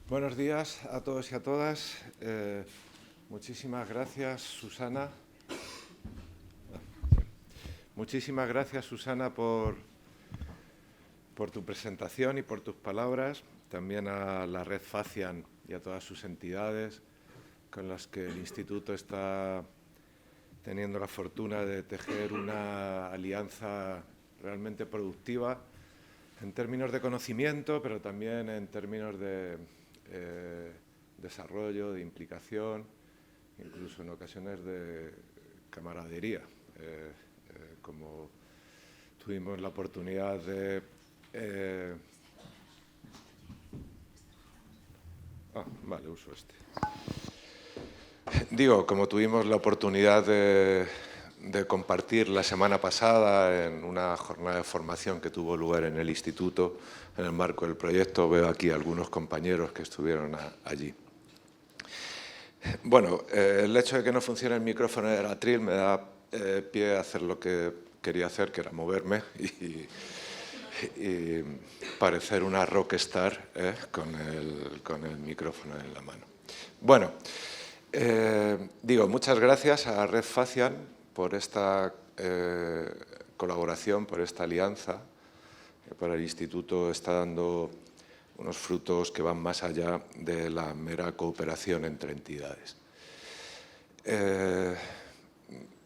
Buenos días a todos y a todas. Muchísimas gracias, Susana. Muchísimas gracias, Susana, por tu presentación y por tus palabras. También a la Red Facian y a todas sus entidades con las que el Instituto está teniendo la fortuna de tejer una alianza realmente productiva en términos de conocimiento, pero también en términos de desarrollo, de implicación, incluso en ocasiones de camaradería, como tuvimos la oportunidad de uso este. Como tuvimos la oportunidad de compartir la semana pasada en una jornada de formación que tuvo lugar en el Instituto, en el marco del proyecto. Veo aquí algunos compañeros que estuvieron allí. Bueno, el hecho de que no funcione el micrófono del atril me da pie a hacer lo que quería hacer, que era moverme y parecer una rockstar con el micrófono en la mano. Bueno, muchas gracias a Red Facian por esta colaboración, por esta alianza, que para el Instituto está dando unos frutos que van más allá de la mera cooperación entre entidades.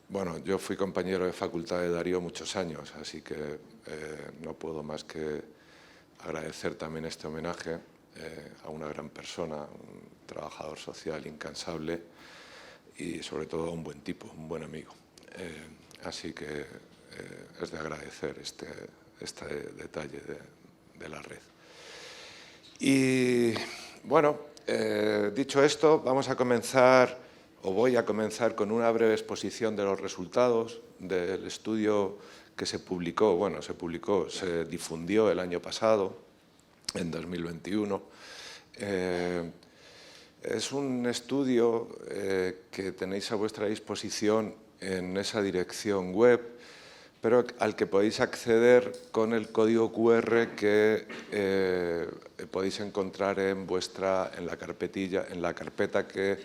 Bueno, yo fui compañero de facultad de Darío muchos años, así que no puedo más que agradecer también este homenaje a una gran persona, un trabajador social incansable y sobre todo a un buen tipo, un buen amigo. Así que es de agradecer este detalle de la red. Y bueno, dicho esto, voy a comenzar con una breve exposición de los resultados del estudio que se difundió el año pasado, en 2021. Es un estudio que tenéis a vuestra disposición en esa dirección web, pero al que podéis acceder con el código QR que podéis encontrar en la carpeta que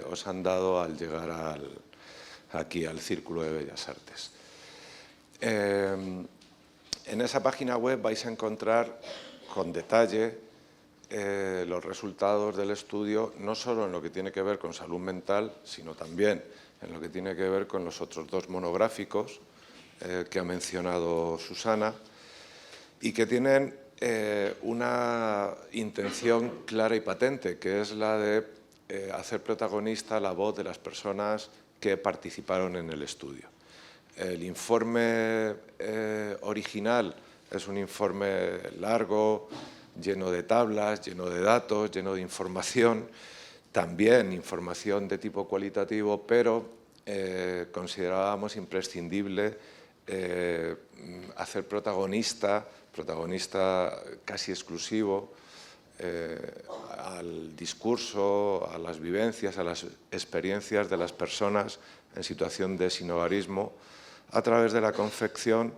os han dado al llegar aquí al Círculo de Bellas Artes. En esa página web vais a encontrar con detalle los resultados del estudio, no solo en lo que tiene que ver con salud mental, sino también en lo que tiene que ver con los otros dos monográficos que ha mencionado Susana y que tienen una intención clara y patente, que es la de hacer protagonista la voz de las personas que participaron en el estudio. El informe original es un informe largo, lleno de tablas, lleno de datos, lleno de información, también información de tipo cualitativo, pero considerábamos imprescindible hacer protagonista casi exclusivo al discurso, a las vivencias, a las experiencias de las personas en situación de sinhogarismo a través de la confección,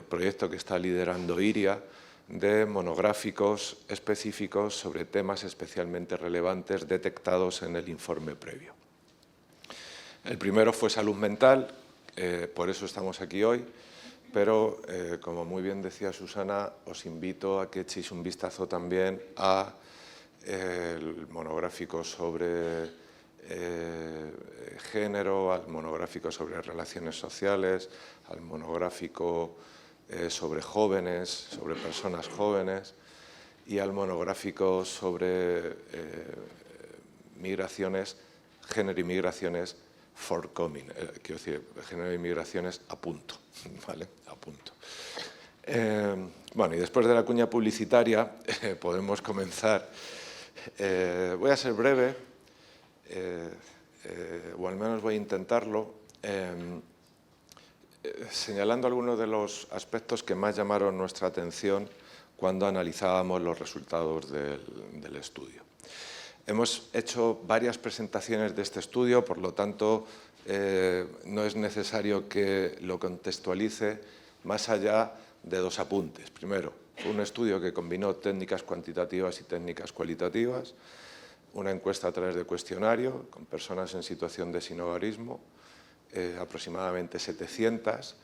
proyecto que está liderando IRIA, de monográficos específicos sobre temas especialmente relevantes detectados en el informe previo. El primero fue salud mental, por eso estamos aquí hoy, pero como muy bien decía Susana, os invito a que echéis un vistazo también al monográfico sobre género, al monográfico sobre relaciones sociales, al monográfico sobre jóvenes, sobre personas jóvenes y al monográfico sobre migraciones, género y migraciones forthcoming, quiero decir, género y migraciones a punto, ¿vale? A punto. Bueno, y después de la cuña publicitaria podemos comenzar. Voy a ser breve, o al menos voy a intentarlo, señalando algunos de los aspectos que más llamaron nuestra atención cuando analizábamos los resultados del estudio. Hemos hecho varias presentaciones de este estudio, por lo tanto, no es necesario que lo contextualice más allá de dos apuntes. Primero, Fue un estudio que combinó técnicas cuantitativas y técnicas cualitativas, una encuesta a través de cuestionario con personas en situación de sinhogarismo, aproximadamente 700,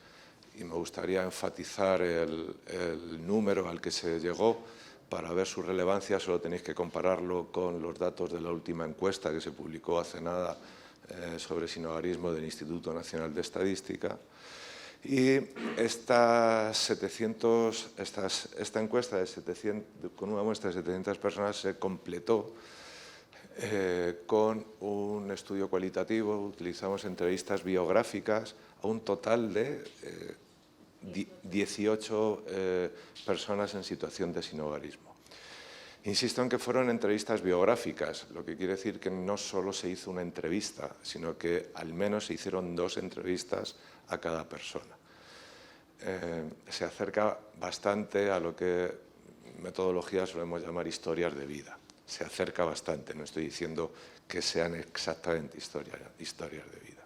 y me gustaría enfatizar el número al que se llegó. Para ver su relevancia solo tenéis que compararlo con los datos de la última encuesta que se publicó hace nada sobre sinhogarismo del Instituto Nacional de Estadística. Y esta encuesta con una muestra de 700 personas se completó con un estudio cualitativo. Utilizamos entrevistas biográficas a un total de 18 personas en situación de sinhogarismo. Insisto en que fueron entrevistas biográficas, lo que quiere decir que no solo se hizo una entrevista, sino que al menos se hicieron 2 entrevistas a cada persona. Se acerca bastante a lo que en metodología solemos llamar historias de vida. Se acerca bastante, no estoy diciendo que sean exactamente historias de vida.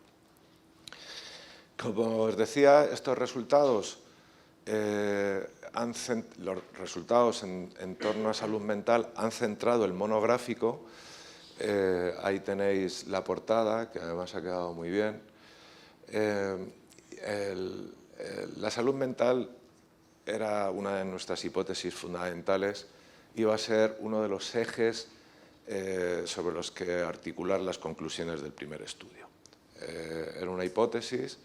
Como os decía, estos resultados, los resultados en torno a salud mental han centrado el monográfico. Ahí tenéis la portada, que además ha quedado muy bien. La salud mental era una de nuestras hipótesis fundamentales, iba a ser uno de los ejes sobre los que articular las conclusiones del primer estudio. Era una hipótesis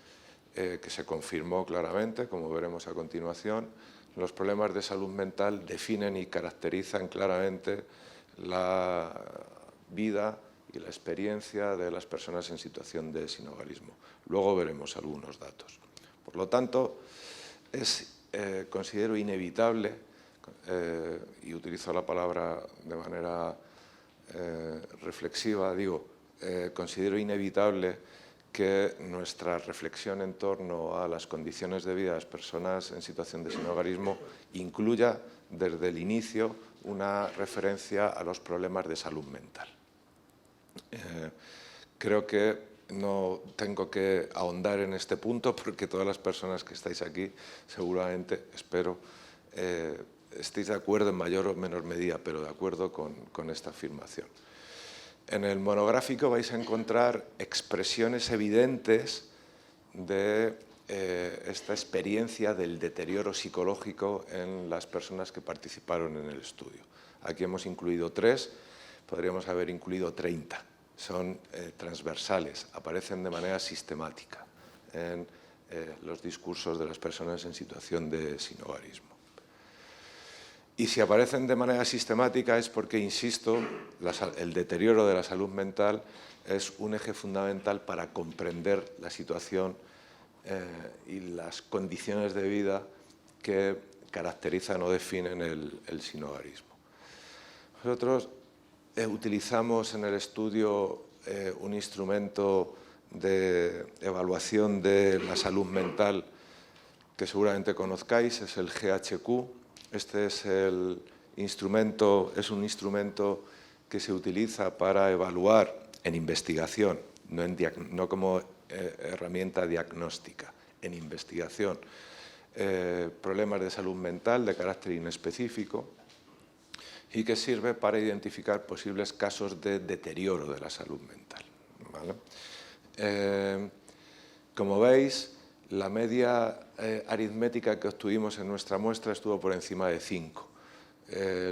que se confirmó claramente, como veremos a continuación. Los problemas de salud mental definen y caracterizan claramente la vida y la experiencia de las personas en situación de sinhogarismo. Luego veremos algunos datos. Por lo tanto, considero inevitable, y utilizo la palabra de manera reflexiva, considero inevitable que nuestra reflexión en torno a las condiciones de vida de las personas en situación de sinhogarismo incluya desde el inicio una referencia a los problemas de salud mental. Creo que no tengo que ahondar en este punto porque todas las personas que estáis aquí seguramente, espero, estéis de acuerdo en mayor o menor medida, pero de acuerdo con esta afirmación. En el monográfico vais a encontrar expresiones evidentes de esta experiencia del deterioro psicológico en las personas que participaron en el estudio. Aquí hemos incluido 3, podríamos haber incluido 30. Son transversales, aparecen de manera sistemática en los discursos de las personas en situación de sinhogarismo. Y si aparecen de manera sistemática es porque, insisto, el deterioro de la salud mental es un eje fundamental para comprender la situación y las condiciones de vida que caracterizan o definen el sinhogarismo. Nosotros utilizamos en el estudio un instrumento de evaluación de la salud mental que seguramente conozcáis, es el GHQ. Este es un instrumento que se utiliza para evaluar en investigación, no como herramienta diagnóstica, en investigación, problemas de salud mental de carácter inespecífico y que sirve para identificar posibles casos de deterioro de la salud mental. ¿Vale? Como veis, la media aritmética que obtuvimos en nuestra muestra estuvo por encima de 5.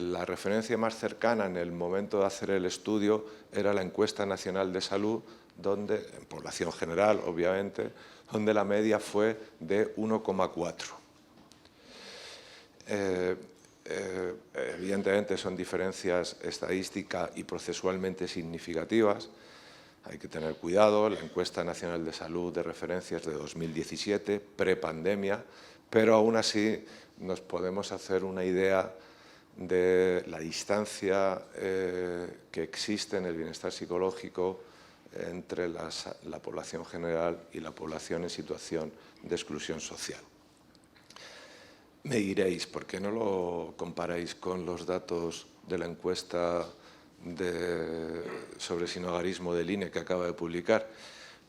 La referencia más cercana en el momento de hacer el estudio era la Encuesta Nacional de Salud, donde, en población general, obviamente, donde la media fue de 1,4. Evidentemente son diferencias estadísticas y procesualmente significativas. Hay que tener cuidado, la Encuesta Nacional de Salud de referencia es de 2017, prepandemia, pero aún así nos podemos hacer una idea de la distancia que existe en el bienestar psicológico entre la población general y la población en situación de exclusión social. Me diréis, ¿por qué no lo comparáis con los datos de la encuesta sobre sinhogarismo del INE que acaba de publicar?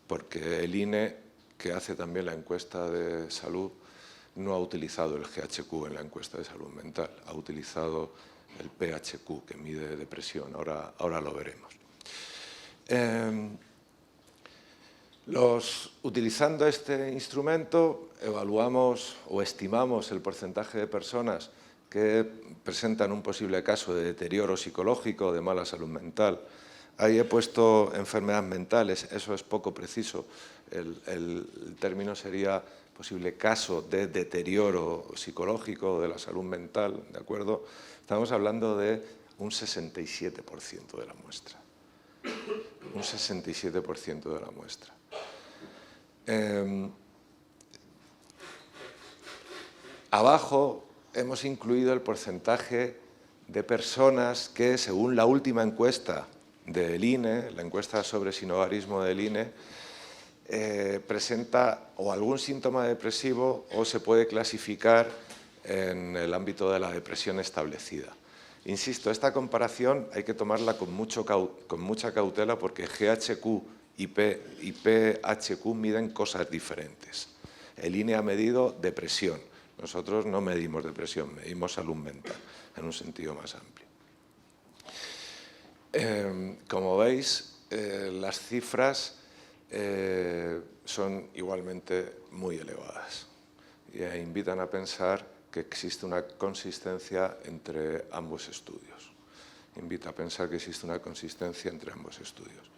Porque el INE, que hace también la encuesta de salud, no ha utilizado el GHQ en la encuesta de salud mental, ha utilizado el PHQ, que mide depresión. Ahora lo veremos. Utilizando este instrumento, evaluamos o estimamos el porcentaje de personas que presentan un posible caso de deterioro psicológico, de mala salud mental. Ahí he puesto enfermedades mentales, eso es poco preciso. El término sería posible caso de deterioro psicológico de la salud mental, ¿de acuerdo? Estamos hablando de un 67% de la muestra. Un 67% de la muestra. Abajo hemos incluido el porcentaje de personas que, según la última encuesta del INE, la encuesta sobre sinhogarismo del INE, presenta o algún síntoma depresivo o se puede clasificar en el ámbito de la depresión establecida. Insisto, esta comparación hay que tomarla con mucha cautela porque GHQ y PHQ miden cosas diferentes. El INE ha medido depresión. Nosotros no medimos depresión, medimos salud mental en un sentido más amplio. Como veis, las cifras son igualmente muy elevadas y invitan a pensar que existe una consistencia entre ambos estudios. Invita a pensar que existe una consistencia entre ambos estudios.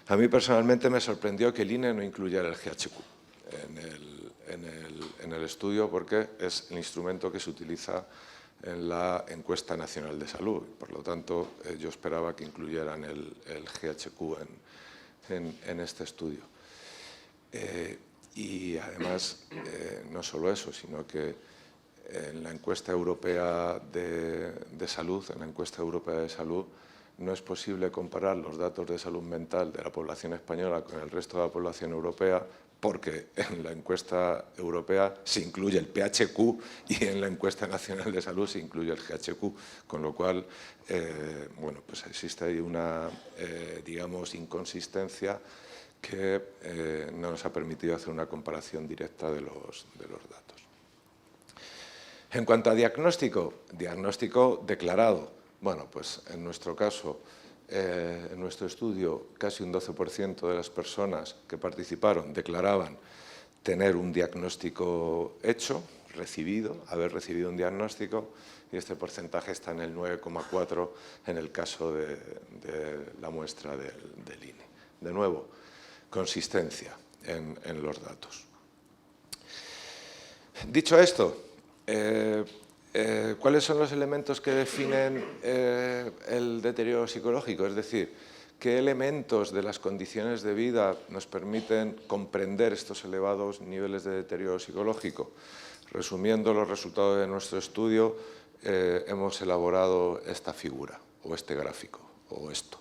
A mí personalmente me sorprendió que el INE no incluyera el GHQ en el estudio porque es el instrumento que se utiliza en la encuesta nacional de salud. Por lo tanto, yo esperaba que incluyeran el GHQ en este estudio. Y además, no solo eso, sino que en la encuesta europea de salud, no es posible comparar los datos de salud mental de la población española con el resto de la población europea porque en la encuesta europea se incluye el PHQ y en la encuesta nacional de salud se incluye el GHQ, con lo cual, bueno, pues existe ahí una, digamos, inconsistencia que no nos ha permitido hacer una comparación directa de los datos. En cuanto a diagnóstico declarado. Bueno, pues en nuestro caso, en nuestro estudio, casi un 12% de las personas que participaron declaraban tener un diagnóstico hecho, haber recibido un diagnóstico, y este porcentaje está en el 9,4% en el caso de la muestra del INE. De nuevo, consistencia en los datos. Dicho esto, ¿cuáles son los elementos que definen el deterioro psicológico? Es decir, ¿qué elementos de las condiciones de vida nos permiten comprender estos elevados niveles de deterioro psicológico? Resumiendo los resultados de nuestro estudio, hemos elaborado esta figura, o este gráfico, o esto.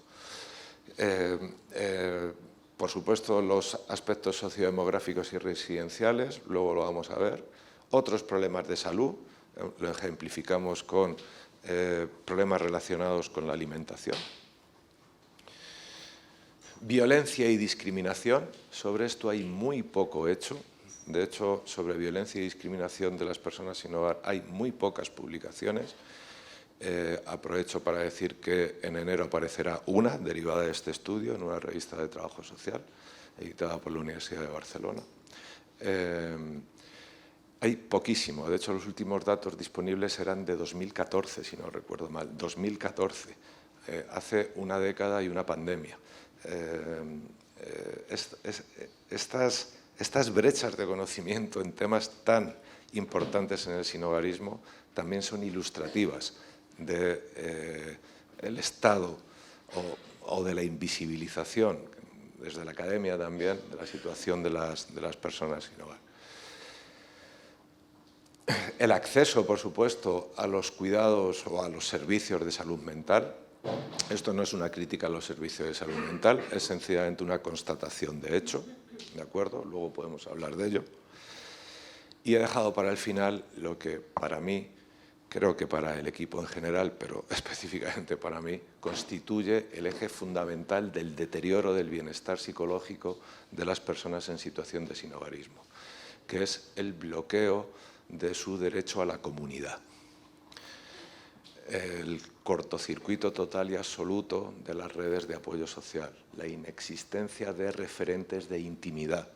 Por supuesto, los aspectos sociodemográficos y residenciales, luego lo vamos a ver. Otros problemas de salud, lo ejemplificamos con problemas relacionados con la alimentación. Violencia y discriminación, sobre esto hay muy poco hecho. De hecho, sobre violencia y discriminación de las personas sin hogar hay muy pocas publicaciones. Aprovecho para decir que en enero aparecerá una derivada de este estudio en una revista de trabajo social, editada por la Universidad de Barcelona. Hay poquísimo, de hecho los últimos datos disponibles eran de 2014, si no recuerdo mal, 2014, hace una década y una pandemia. Estas brechas de conocimiento en temas tan importantes en el sinhogarismo también son ilustrativas del estado o de la invisibilización, desde la academia también, de la situación de las personas sin hogar. El acceso, por supuesto, a los cuidados o a los servicios de salud mental. Esto no es una crítica a los servicios de salud mental, es sencillamente una constatación de hecho, ¿de acuerdo? Luego podemos hablar de ello. Y he dejado para el final lo que para mí, creo que para el equipo en general, pero específicamente para mí, constituye el eje fundamental del deterioro del bienestar psicológico de las personas en situación de sinhogarismo. que es el bloqueo de su derecho a la comunidad. El cortocircuito total y absoluto de las redes de apoyo social, la inexistencia de referentes de intimidad,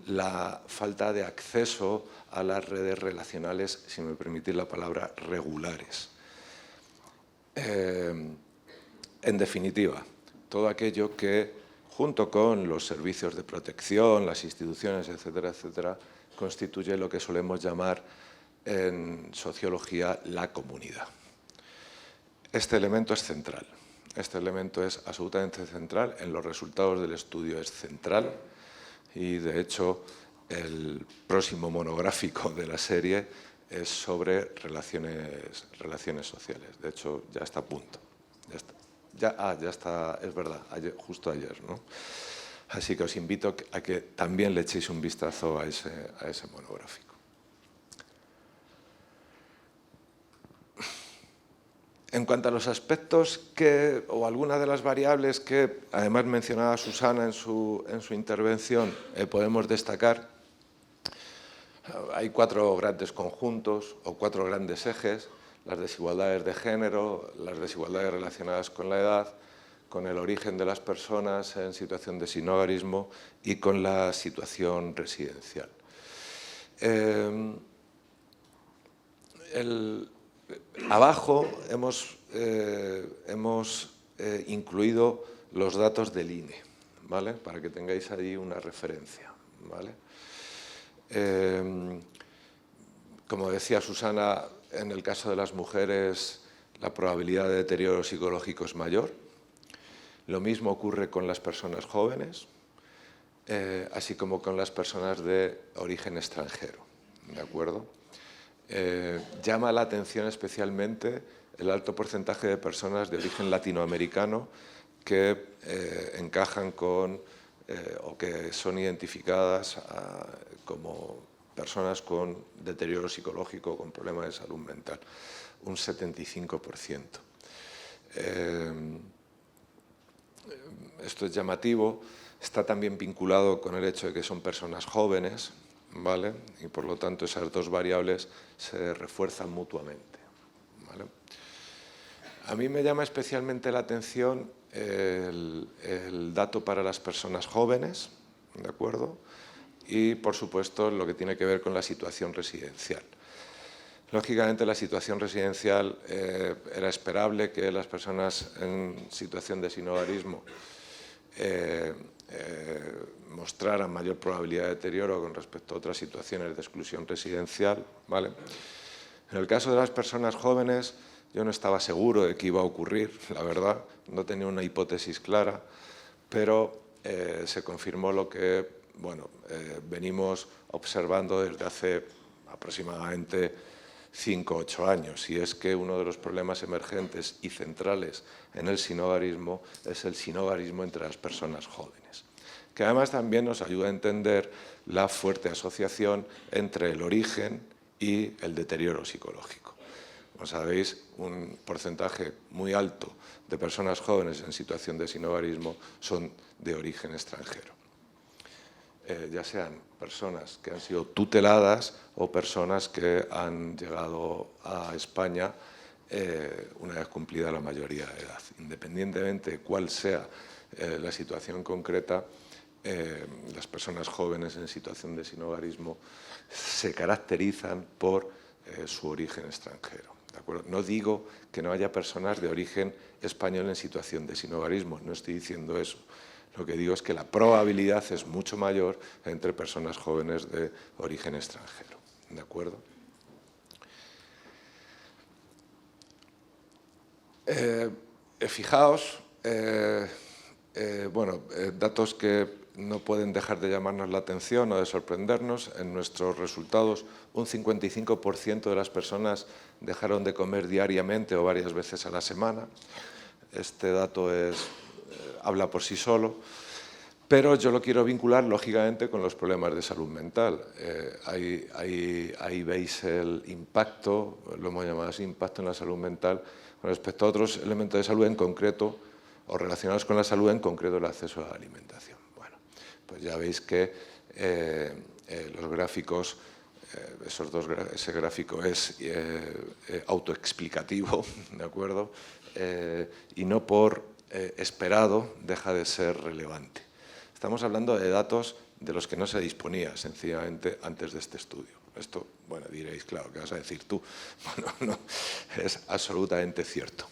la falta de acceso a las redes relacionales, si me permitís la palabra, regulares. En definitiva, todo aquello que, junto con los servicios de protección, las instituciones, etcétera, etcétera, constituye lo que solemos llamar en sociología la comunidad. Este elemento es central, este elemento es absolutamente central, en los resultados del estudio es central y, de hecho, el próximo monográfico de la serie es sobre relaciones sociales. De hecho, ya está a punto. Ya está, es verdad, justo ayer, ¿no? Así que os invito a que también le echéis un vistazo a ese monográfico. En cuanto a los aspectos o algunas de las variables que, además mencionaba Susana en su intervención, podemos destacar, hay 4 grandes conjuntos o 4 grandes ejes: las desigualdades de género, las desigualdades relacionadas con la edad, con el origen de las personas en situación de sinhogarismo y con la situación residencial. Abajo hemos incluido los datos del INE, ¿vale? Para que tengáis ahí una referencia, ¿vale? Como decía Susana, en el caso de las mujeres la probabilidad de deterioro psicológico es mayor. Lo mismo ocurre con las personas jóvenes, así como con las personas de origen extranjero, ¿de acuerdo? Llama la atención especialmente el alto porcentaje de personas de origen latinoamericano que encajan con o que son identificadas como personas con deterioro psicológico, con problemas de salud mental, un 75%. Esto es llamativo, está también vinculado con el hecho de que son personas jóvenes, ¿vale? Y por lo tanto esas 2 variables se refuerzan mutuamente, ¿vale? A mí me llama especialmente la atención el dato para las personas jóvenes, ¿de acuerdo? Y, por supuesto, lo que tiene que ver con la situación residencial. Lógicamente, la situación residencial era esperable que las personas en situación de sinhogarismo mostraran mayor probabilidad de deterioro con respecto a otras situaciones de exclusión residencial, ¿vale? En el caso de las personas jóvenes, yo no estaba seguro de que iba a ocurrir, la verdad, no tenía una hipótesis clara, pero se confirmó lo que, bueno, venimos observando desde hace aproximadamente 5 o 8 años, y es que uno de los problemas emergentes y centrales en el sinhogarismo es el sinhogarismo entre las personas jóvenes, que además también nos ayuda a entender la fuerte asociación entre el origen y el deterioro psicológico. Como sabéis, un porcentaje muy alto de personas jóvenes en situación de sinhogarismo son de origen extranjero. Ya sean personas que han sido tuteladas o personas que han llegado a España una vez cumplida la mayoría de edad. Independientemente de cuál sea la situación concreta, las personas jóvenes en situación de sinhogarismo se caracterizan por su origen extranjero, ¿de acuerdo? No digo que no haya personas de origen español en situación de sinhogarismo, no estoy diciendo eso. Lo que digo es que la probabilidad es mucho mayor entre personas jóvenes de origen extranjero, ¿de acuerdo? Fijaos, datos que no pueden dejar de llamarnos la atención o de sorprendernos. En nuestros resultados, un 55% de las personas dejaron de comer diariamente o varias veces a la semana. Este dato habla por sí solo, pero yo lo quiero vincular, lógicamente, con los problemas de salud mental. Ahí veis el impacto, lo hemos llamado así, impacto en la salud mental, con respecto a otros elementos de salud en concreto, o relacionados con la salud, en concreto el acceso a la alimentación. Bueno, pues ya veis que los gráficos, ese gráfico es autoexplicativo, ¿de acuerdo? Y no por esperado deja de ser relevante. Estamos hablando de datos de los que no se disponía sencillamente antes de este estudio. Esto, bueno, diréis, claro, ¿qué vas a decir tú? Bueno, no, es absolutamente cierto.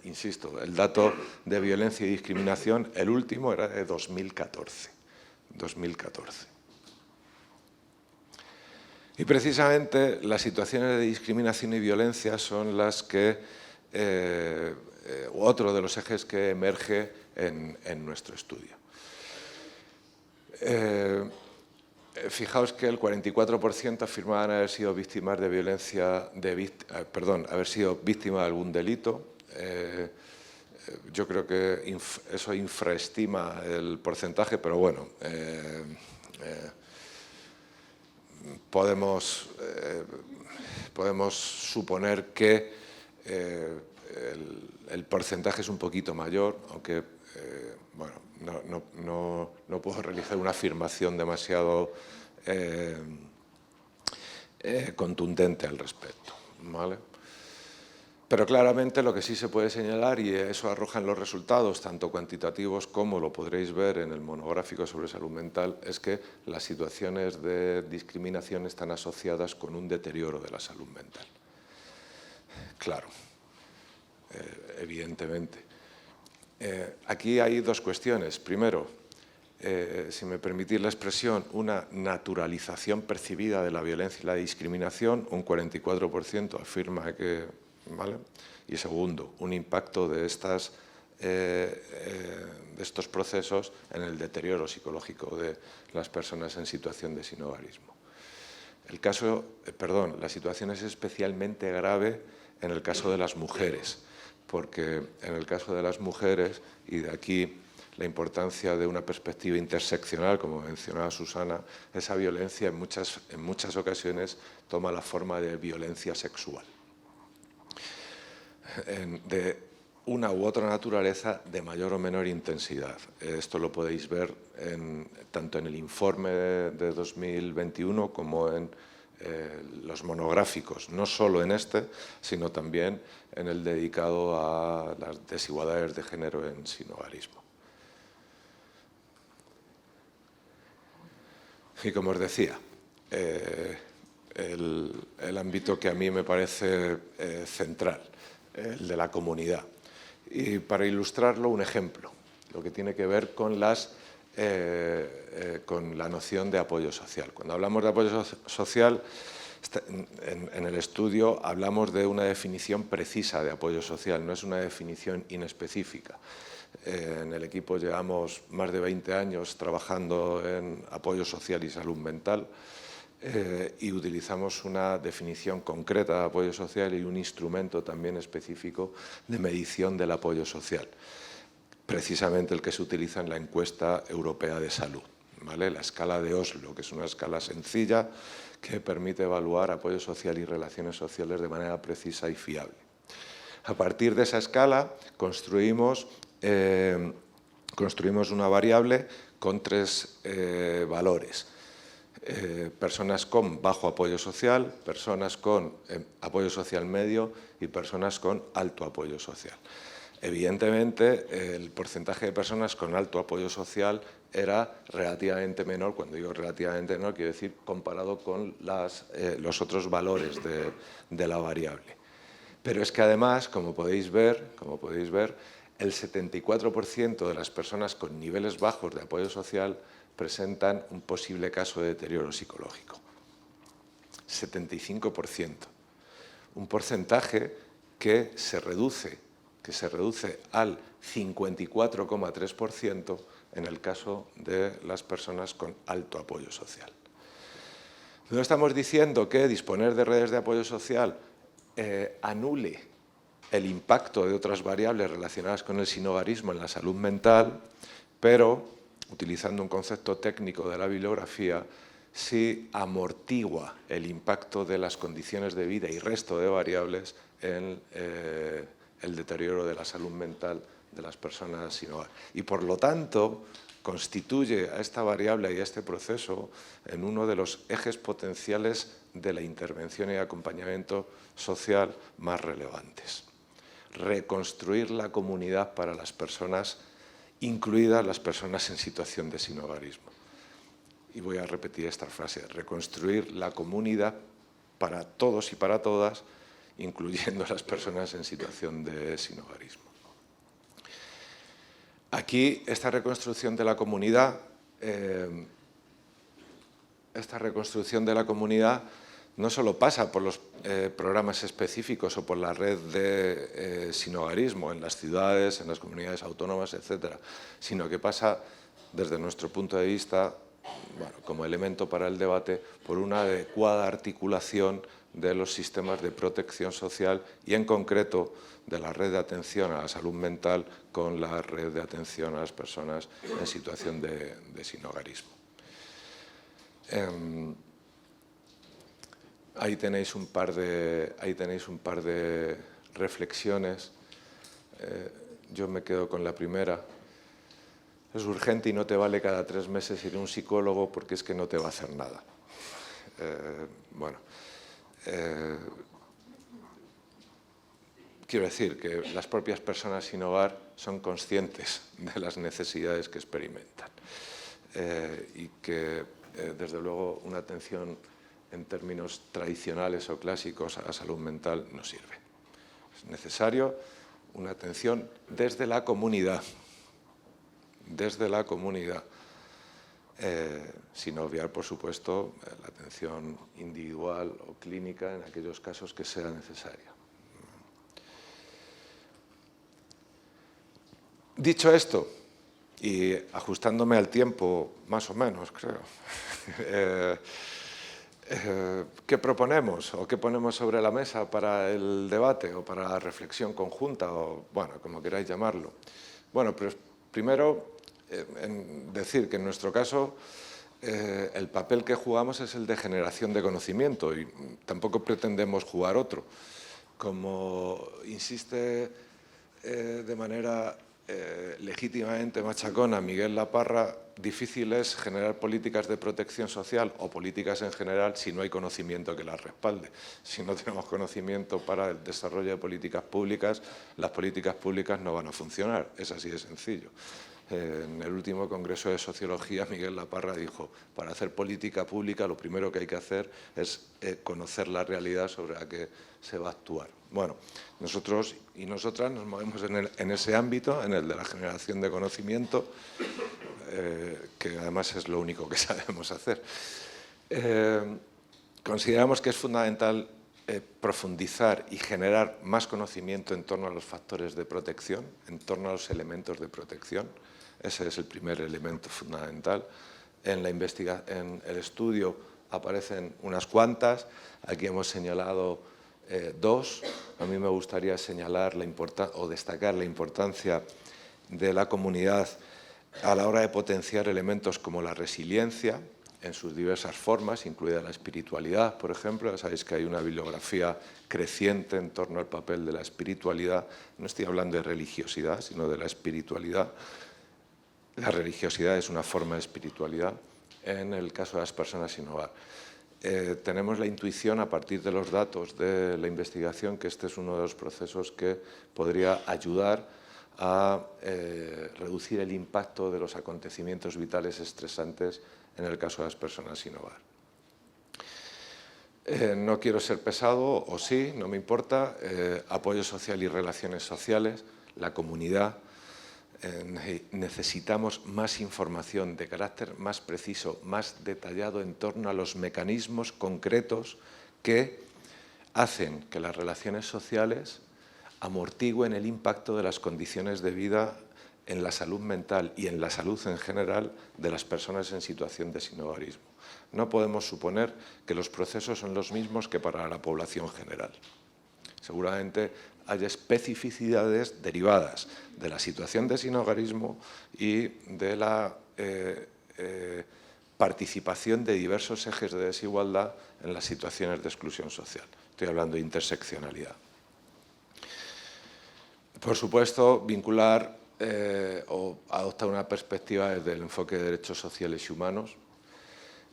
Insisto, el dato de violencia y discriminación, el último era de 2014. 2014. Y precisamente las situaciones de discriminación y violencia son las que, otro de los ejes que emerge en nuestro estudio. Fijaos que el 44% afirmaban haber sido víctimas de violencia, haber sido víctimas de algún delito. Yo creo que eso infraestima el porcentaje, pero bueno, podemos suponer que el porcentaje es un poquito mayor, aunque bueno, no puedo realizar una afirmación demasiado contundente al respecto, ¿vale? Pero claramente lo que sí se puede señalar, y eso arroja en los resultados, tanto cuantitativos como lo podréis ver en el monográfico sobre salud mental, es que las situaciones de discriminación están asociadas con un deterioro de la salud mental. Claro, evidentemente. Aquí hay dos cuestiones. Primero, si me permitís la expresión, una naturalización percibida de la violencia y la discriminación, un 44% afirma que... ¿vale? Y segundo, un impacto de estos procesos en el deterioro psicológico de las personas en situación de sinhogarismo. La situación es especialmente grave en el caso de las mujeres, porque en el caso de las mujeres, y de aquí la importancia de una perspectiva interseccional, como mencionaba Susana, esa violencia en muchas ocasiones toma la forma de violencia sexual, de una u otra naturaleza de mayor o menor intensidad. Esto lo podéis ver tanto en el informe de 2021 como en los monográficos, no solo en este, sino también en el dedicado a las desigualdades de género en sinhogarismo. Y como os decía, el ámbito que a mí me parece central, el de la comunidad. Y para ilustrarlo, un ejemplo, lo que tiene que ver con la noción de apoyo social. Cuando hablamos de apoyo social, en el estudio hablamos de una definición precisa de apoyo social, no es una definición inespecífica. En el equipo llevamos más de 20 años trabajando en apoyo social y salud mental, y utilizamos una definición concreta de apoyo social y un instrumento también específico de medición del apoyo social, precisamente el que se utiliza en la encuesta europea de salud, ¿vale? La escala de Oslo, que es una escala sencilla que permite evaluar apoyo social y relaciones sociales de manera precisa y fiable. A partir de esa escala construimos una variable con tres valores. Personas con bajo apoyo social, personas con apoyo social medio y personas con alto apoyo social. Evidentemente, el porcentaje de personas con alto apoyo social era relativamente menor. Cuando digo relativamente menor, quiero decir comparado con los otros valores de la variable. Pero es que además, como podéis ver, el 74% de las personas con niveles bajos de apoyo social presentan un posible caso de deterioro psicológico. 75%. Un porcentaje que se reduce al 54,3% en el caso de las personas con alto apoyo social. No estamos diciendo que disponer de redes de apoyo social anule el impacto de otras variables relacionadas con el sinhogarismo en la salud mental, pero, utilizando un concepto técnico de la bibliografía, sí amortigua el impacto de las condiciones de vida y resto de variables en el deterioro de la salud mental de las personas sin hogar. Y por lo tanto, constituye a esta variable y a este proceso en uno de los ejes potenciales de la intervención y acompañamiento social más relevantes. Reconstruir la comunidad para las personas, incluidas las personas en situación de sinhogarismo. Y voy a repetir esta frase: reconstruir la comunidad para todos y para todas, incluyendo a las personas en situación de sinhogarismo. Aquí, esta reconstrucción de la comunidad no solo pasa por los programas específicos o por la red de sinhogarismo en las ciudades, en las comunidades autónomas, etcétera, sino que pasa, desde nuestro punto de vista, bueno, como elemento para el debate, por una adecuada articulación de los sistemas de protección social y, en concreto, de la red de atención a la salud mental con la red de atención a las personas en situación de sinhogarismo. Ahí tenéis un par de reflexiones. Yo me quedo con la primera. Es urgente y no te vale cada 3 meses ir a un psicólogo porque es que no te va a hacer nada. Quiero decir que las propias personas sin hogar son conscientes de las necesidades que experimentan y que, desde luego, una atención en términos tradicionales o clásicos a la salud mental no sirve. Es necesario una atención desde la comunidad, sin obviar, por supuesto, la atención individual o clínica en aquellos casos que sea necesaria. Dicho esto, y ajustándome al tiempo, más o menos, creo, ¿qué proponemos o qué ponemos sobre la mesa para el debate o para la reflexión conjunta o, bueno, como queráis llamarlo? Bueno, pues primero decir que en nuestro caso el papel que jugamos es el de generación de conocimiento y tampoco pretendemos jugar otro. Como insiste de manera legítimamente machacona Miguel Laparra, difícil es generar políticas de protección social o políticas en general si no hay conocimiento que las respalde. Si no tenemos conocimiento para el desarrollo de políticas públicas, las políticas públicas no van a funcionar. Es así de sencillo. En el último Congreso de Sociología, Miguel Laparra dijo: para hacer política pública lo primero que hay que hacer es conocer la realidad sobre la que se va a actuar. Bueno, nosotros y nosotras nos movemos en ese ámbito, en el de la generación de conocimiento, que además es lo único que sabemos hacer. Consideramos que es fundamental profundizar y generar más conocimiento en torno a los factores de protección, en torno a los elementos de protección. Ese es el primer elemento fundamental. En el estudio aparecen unas cuantas. Aquí hemos señalado 2. A mí me gustaría señalar o destacar la importancia de la comunidad a la hora de potenciar elementos como la resiliencia en sus diversas formas, incluida la espiritualidad, por ejemplo. Ya sabéis que hay una bibliografía creciente en torno al papel de la espiritualidad. No estoy hablando de religiosidad, sino de la espiritualidad. La religiosidad es una forma de espiritualidad en el caso de las personas sin hogar. Tenemos la intuición, a partir de los datos de la investigación, que este es uno de los procesos que podría ayudar a reducir el impacto de los acontecimientos vitales estresantes en el caso de las personas sin hogar. No quiero ser pesado, o sí, no me importa. Apoyo social y relaciones sociales, la comunidad. Necesitamos más información de carácter más preciso, más detallado en torno a los mecanismos concretos que hacen que las relaciones sociales amortigüen el impacto de las condiciones de vida en la salud mental y en la salud en general de las personas en situación de sinhogarismo. No podemos suponer que los procesos son los mismos que para la población general. Seguramente hay especificidades derivadas de la situación de sinhogarismo y de la participación de diversos ejes de desigualdad en las situaciones de exclusión social. Estoy hablando de interseccionalidad. Por supuesto, vincular o adoptar una perspectiva desde el enfoque de derechos sociales y humanos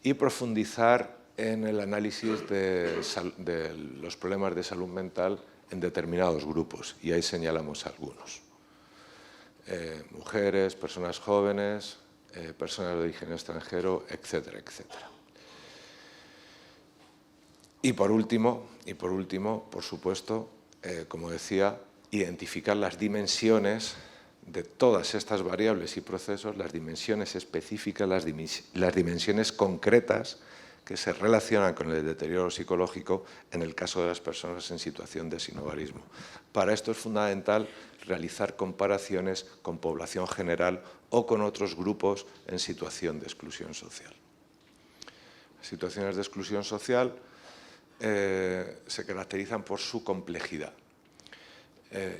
y profundizar en el análisis de los problemas de salud mental en determinados grupos, y ahí señalamos algunos. Mujeres, personas jóvenes, personas de origen extranjero, etcétera, etcétera. Y por último, por supuesto, como decía, identificar las dimensiones de todas estas variables y procesos, las dimensiones específicas, las dimensiones concretas que se relacionan con el deterioro psicológico en el caso de las personas en situación de sinhogarismo. Para esto es fundamental realizar comparaciones con población general o con otros grupos en situación de exclusión social. Las situaciones de exclusión social se caracterizan por su complejidad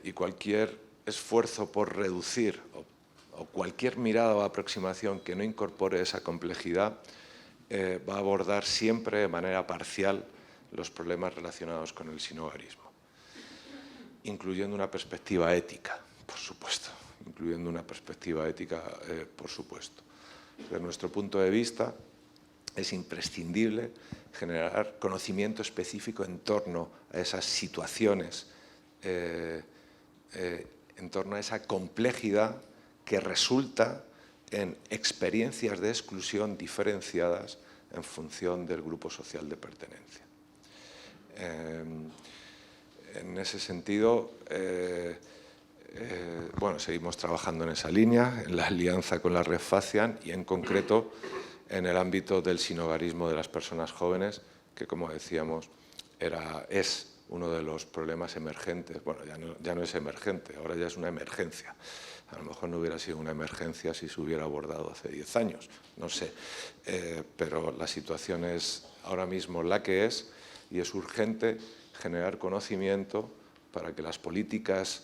y cualquier esfuerzo por reducir o cualquier mirada o aproximación que no incorpore esa complejidad va a abordar siempre de manera parcial los problemas relacionados con el sinhogarismo, incluyendo una perspectiva ética, por supuesto, Desde nuestro punto de vista, es imprescindible generar conocimiento específico en torno a esas situaciones, en torno a esa complejidad que resulta en experiencias de exclusión diferenciadas en función del grupo social de pertenencia. En ese sentido, bueno, seguimos trabajando en esa línea, en la alianza con la Red Facian y en concreto en el ámbito del sinhogarismo de las personas jóvenes, que como decíamos es uno de los problemas emergentes. Bueno, ya no es emergente, ahora ya es una emergencia. A lo mejor no hubiera sido una emergencia si se hubiera abordado hace 10 años, no sé. Pero la situación es ahora mismo la que es y es urgente generar conocimiento para que las políticas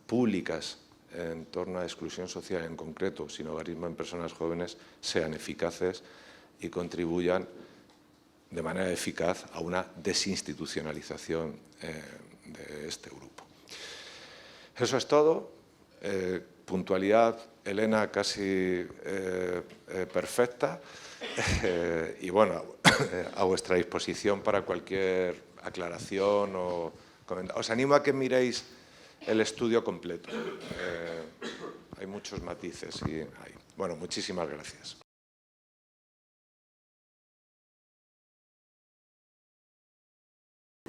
públicas en torno a la exclusión social, en concreto sinhogarismo en personas jóvenes, sean eficaces y contribuyan de manera eficaz a una desinstitucionalización de este grupo. Eso es todo. Puntualidad, Elena, casi perfecta. Y bueno, a vuestra disposición para cualquier aclaración o comentario. Os animo a que miréis el estudio completo. Hay muchos matices y bueno, muchísimas gracias.